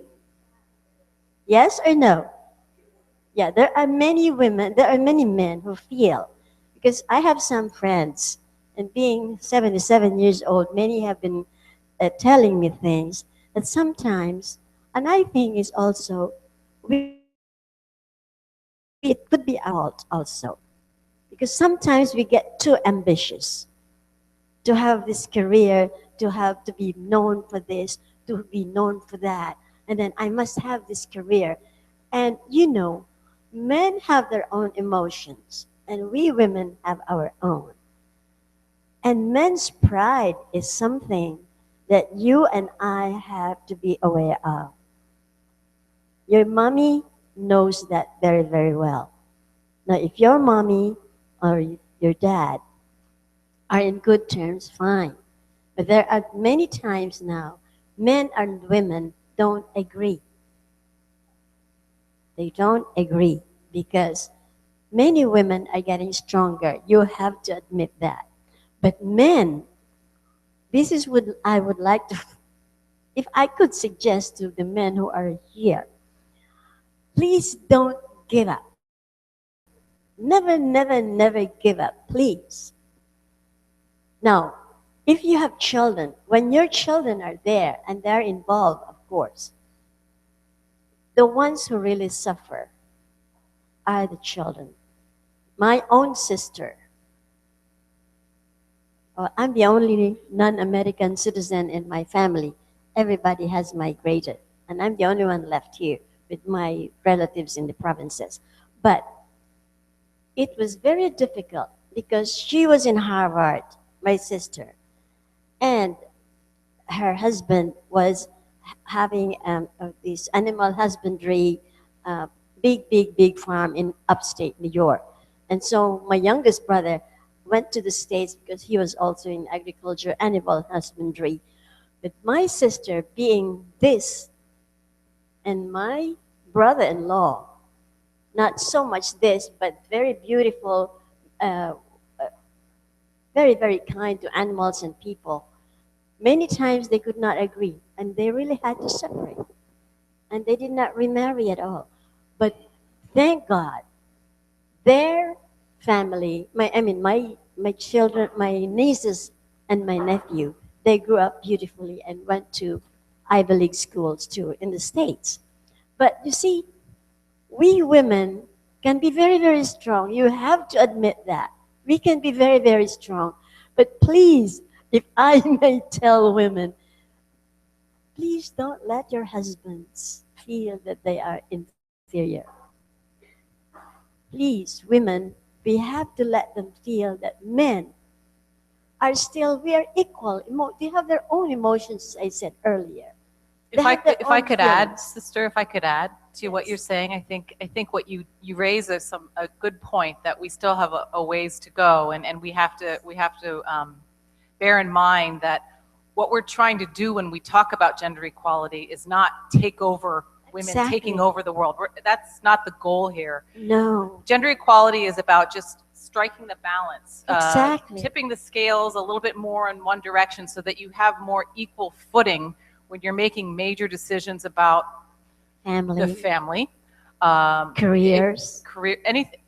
Yes or no? Yeah, there are many women, there are many men who feel, because I have some friends, and being 77 years old, many have been telling me things that sometimes, and I think is also, it could be our fault also, because sometimes we get too ambitious to have this career, to have to be known for this, to be known for that, and then I must have this career. And you know, men have their own emotions, and we women have our own. And men's pride is something that you and I have to be aware of. Your mommy knows that very, very well. Now, if your mommy or your dad are in good terms, fine. But there are many times now, men and women don't agree. They don't agree because many women are getting stronger. You have to admit that. But men, this is what I would like to, if I could suggest to the men who are here, please don't give up. Never, never, never give up, please. Now, if you have children, when your children are there and they're involved, of course, the ones who really suffer are the children. My own sister, I'm the only non-American citizen in my family. Everybody has migrated, and I'm the only one left here with my relatives in the provinces. But it was very difficult because she was in Harvard, my sister, and her husband was having this animal husbandry, big farm in upstate New York. And so my youngest brother went to the States because he was also in agriculture, animal husbandry. But my sister, being this, and my brother-in-law, not so much this, but very beautiful, very, very kind to animals and people. Many times they could not agree, and they really had to separate. And they did not remarry at all. But thank God, their family, my children, my nieces and my nephew. They grew up beautifully and went to Ivy League schools too in the States. But you see, we women can be very, very strong. You have to admit that. We can be very, very strong. But please, if I may tell women, please don't let your husbands feel that they are inferior. Please, women, we have to let them feel that men are still, we are equal. They have their own emotions, as I said earlier. If I, their if I own could add, feelings. sister, if I could add to what you're saying, I think what you raise is a good point that we still have a ways to go, and we have to bear in mind that what we're trying to do when we talk about gender equality is not take over women taking Exactly. over the world. That's not the goal here. No. Gender equality is about just striking the balance, Exactly. tipping the scales a little bit more in one direction so that you have more equal footing when you're making major decisions about Family. the family, Careers. career, anything,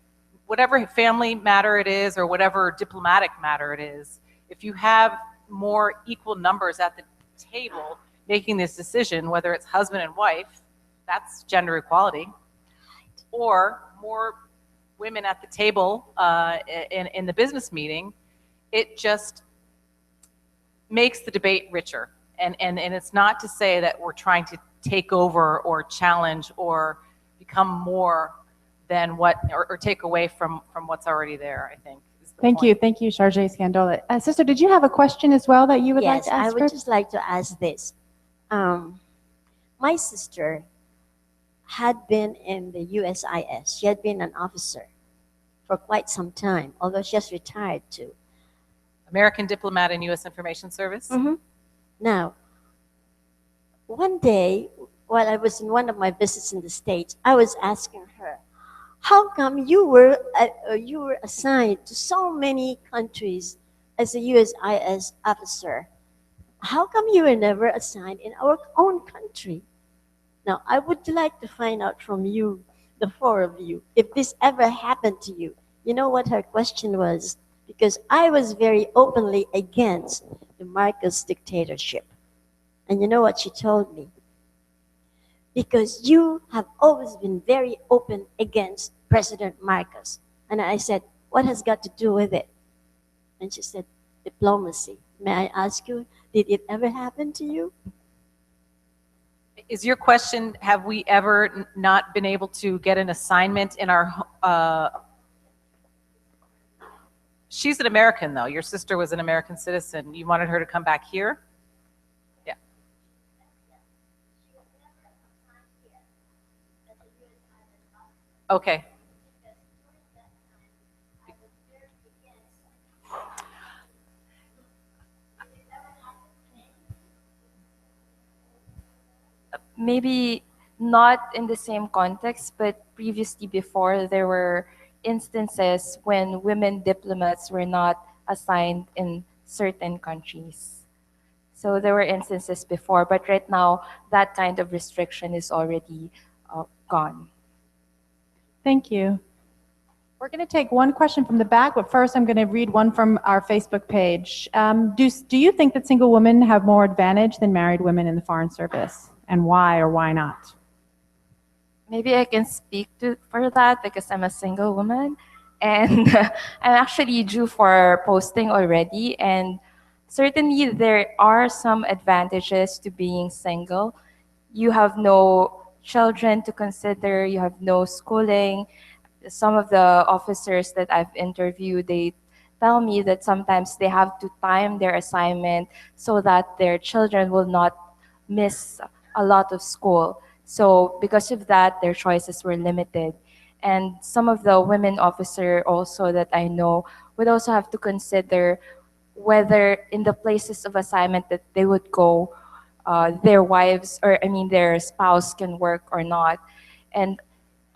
whatever family matter it is or whatever diplomatic matter it is. If you have more equal numbers at the table making this decision, whether it's husband and wife, that's gender equality, or more women at the table in the business meeting, it just makes the debate richer. And it's not to say that we're trying to take over or challenge or become more than what, or take away from what's already there, I think. Thank you, Sharjay Scandola. Sister, did you have a question as well that you would like Yes, to ask I would her? just like to ask this. My sister had been in the USIS. She had been an officer for quite some time, although she has retired too. American diplomat in U.S. Information Service. Mm-hmm. Now, one day, while I was in one of my visits in the States, I was asking her, how come you were assigned to so many countries as a USIS officer? How come you were never assigned in our own country? Now, I would like to find out from you, the four of you, if this ever happened to you. You know what her question was? Because I was very openly against the Marcos dictatorship. And you know what she told me? Because you have always been very open against President Marcos. And I said, what has got to do with it? And she said, diplomacy. May I ask you, did it ever happen to you? Is your question, have we ever not been able to get an assignment in our, she's an American though, your sister was an American citizen. You wanted her to come back here? Yeah. Okay. Maybe not in the same context, but previously before there were instances when women diplomats were not assigned in certain countries. So there were instances before, but right now that kind of restriction is already gone. Thank you. We're going to take one question from the back, but first I'm going to read one from our Facebook page. Do you think that single women have more advantage than married women in the Foreign Service? And why or why not? Maybe I can speak for that because I'm a single woman and I'm actually due for posting already. And certainly there are some advantages to being single. You have no children to consider, you have no schooling. Some of the officers that I've interviewed, they tell me that sometimes they have to time their assignment so that their children will not miss a lot of school. So because of that, their choices were limited. And some of the women officer also that I know would also have to consider whether in the places of assignment that they would go, their wives or their spouse can work or not. And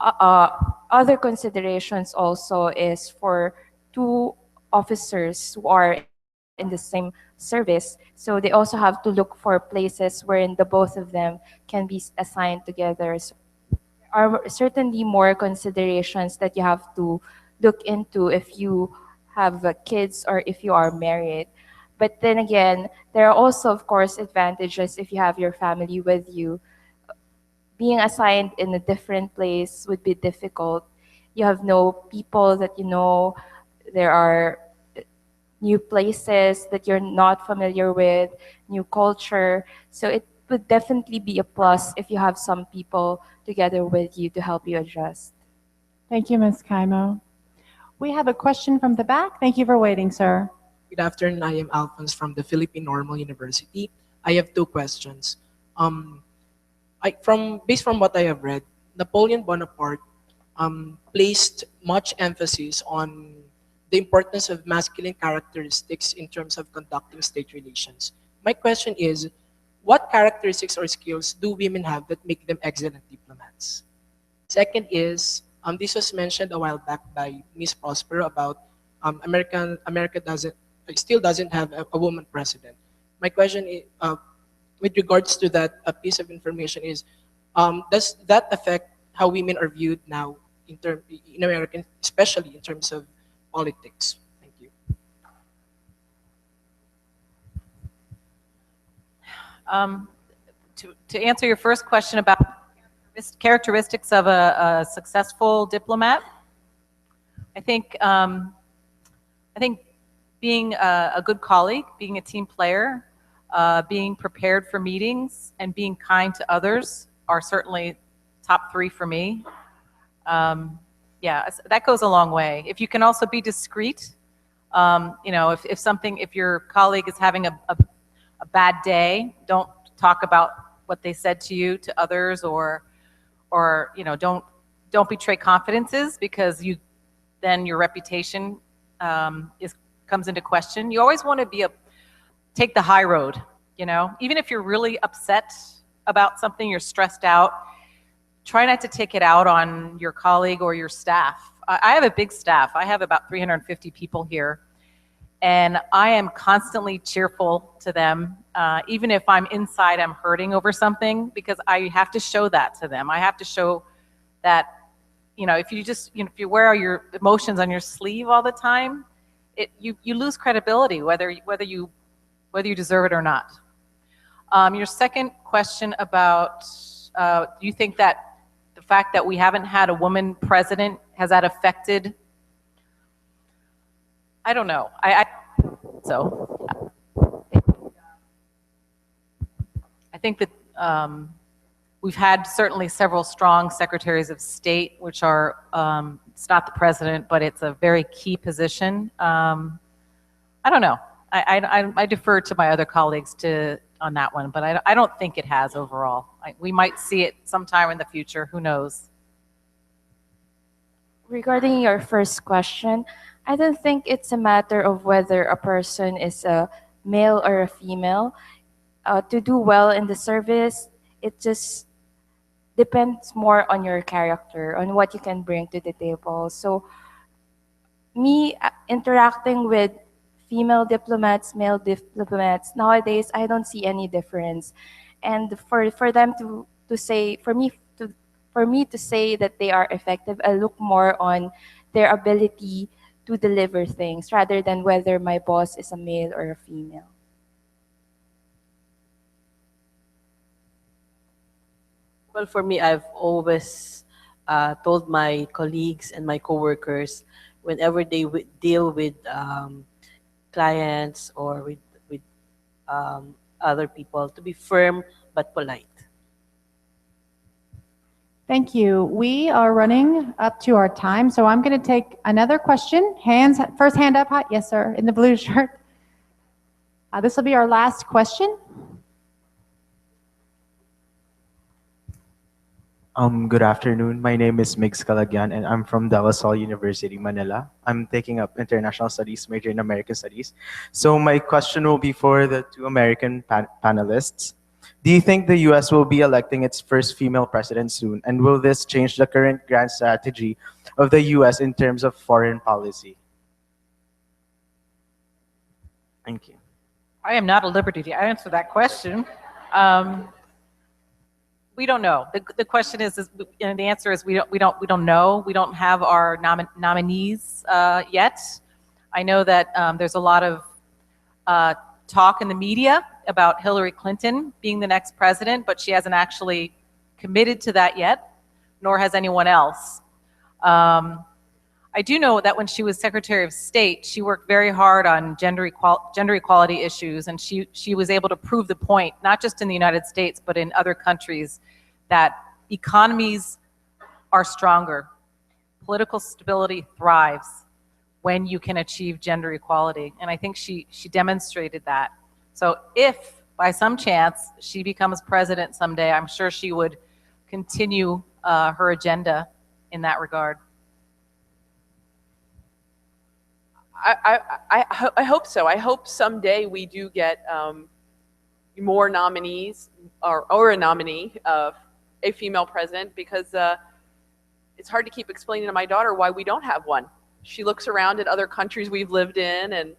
other considerations also is for two officers who are in the same service, so they also have to look for places wherein the both of them can be assigned together. So are certainly more considerations that you have to look into if you have kids or if you are married. But then again, there are also, of course, advantages if you have your family with you. Being assigned in a different place would be difficult. You have no people that you know. There are new places that you're not familiar with, new culture. So it would definitely be a plus if you have some people together with you to help you adjust. Thank you, Ms. Kaimo. We have a question from the back. Thank you for waiting, sir. Good afternoon. I am Alphonse from the Philippine Normal University. I have two questions. Based from what I have read, Napoleon Bonaparte placed much emphasis on the importance of masculine characteristics in terms of conducting state relations. My question is, what characteristics or skills do women have that make them excellent diplomats? Second is, this was mentioned a while back by Ms. Prospero about America still doesn't have a woman president. My question is, with regards to that piece of information is, does that affect how women are viewed now in America, especially in terms of politics? Thank you. To answer your first question about characteristics of a successful diplomat, I think being a good colleague, being a team player, being prepared for meetings, and being kind to others are certainly top three for me. Yeah, that goes a long way. If you can also be discreet, if your colleague is having a bad day, don't talk about what they said to you to others, or don't betray confidences, because then your reputation comes into question. You always want to take the high road, even if you're really upset about something, you're stressed out, try not to take it out on your colleague or your staff. I have a big staff. I have about 350 people here, and I am constantly cheerful to them, even if I'm inside, I'm hurting over something, because I have to show that to them. I have to show that, if you wear your emotions on your sleeve all the time, you lose credibility, whether you deserve it or not. Your second question about, do you think that the fact that we haven't had a woman president, has that affected? I don't know. I think that we've had certainly several strong secretaries of state, which are, it's not the president, but it's a very key position. I don't know. I defer to my other colleagues on that one, but I don't think it has overall. We might see it sometime in the future. Who knows? Regarding your first question, I don't think it's a matter of whether a person is a male or a female. To do well in the service, it just depends more on your character, on what you can bring to the table. So me interacting with female diplomats, male diplomats, nowadays I don't see any difference. And for them to say, for me to say that they are effective, I look more on their ability to deliver things rather than whether my boss is a male or a female. Well, for me, I've always told my colleagues and my coworkers, whenever they deal with clients or with other people, to be firm but polite. Thank you. We are running up to our time, so I'm going to take another question. First hand up high. Yes, sir, in the blue shirt. This will be our last question. Good afternoon. My name is Migs Calagyan, and I'm from De La Salle University, Manila. I'm taking up international studies, major in American studies. So my question will be for the two American panelists. Do you think the U.S. will be electing its first female president soon? And will this change the current grand strategy of the U.S. in terms of foreign policy? Thank you. I am not at liberty to answer that question. We don't know. The question is, and the answer is we don't know. We don't have our nominees yet. I know that there's a lot of talk in the media about Hillary Clinton being the next president, but she hasn't actually committed to that yet, nor has anyone else. I do know that when she was Secretary of State, she worked very hard on gender equality issues, and she was able to prove the point, not just in the United States, but in other countries, that economies are stronger. Political stability thrives when you can achieve gender equality, and I think she demonstrated that. So if, by some chance, she becomes president someday, I'm sure she would continue her agenda in that regard. I hope so. I hope someday we do get more nominees or a nominee of a female president, because it's hard to keep explaining to my daughter why we don't have one. She looks around at other countries we've lived in, and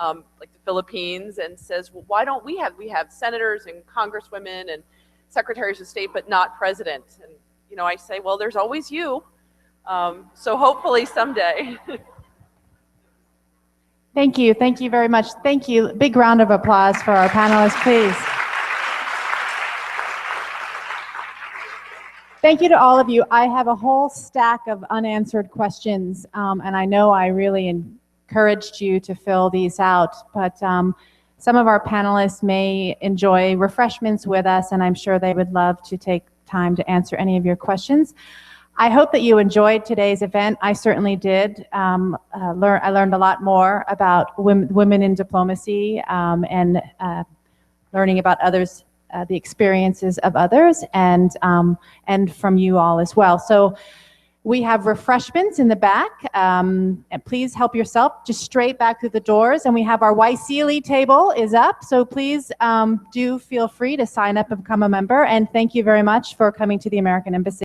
like the Philippines, and says, well, why don't we have senators and congresswomen and secretaries of state, but not president? And I say, well, there's always you. So hopefully someday. Thank you. Thank you very much. Thank you. Big round of applause for our panelists, please. Thank you to all of you. I have a whole stack of unanswered questions, and I know I really encouraged you to fill these out, but some of our panelists may enjoy refreshments with us, and I'm sure they would love to take time to answer any of your questions. I hope that you enjoyed today's event. I certainly did. I learned a lot more about women in diplomacy, and learning about others, the experiences of others, and from you all as well. So we have refreshments in the back, and please help yourself just straight back through the doors. And we have our Waisili table is up, so please do feel free to sign up and become a member. And thank you very much for coming to the American Embassy.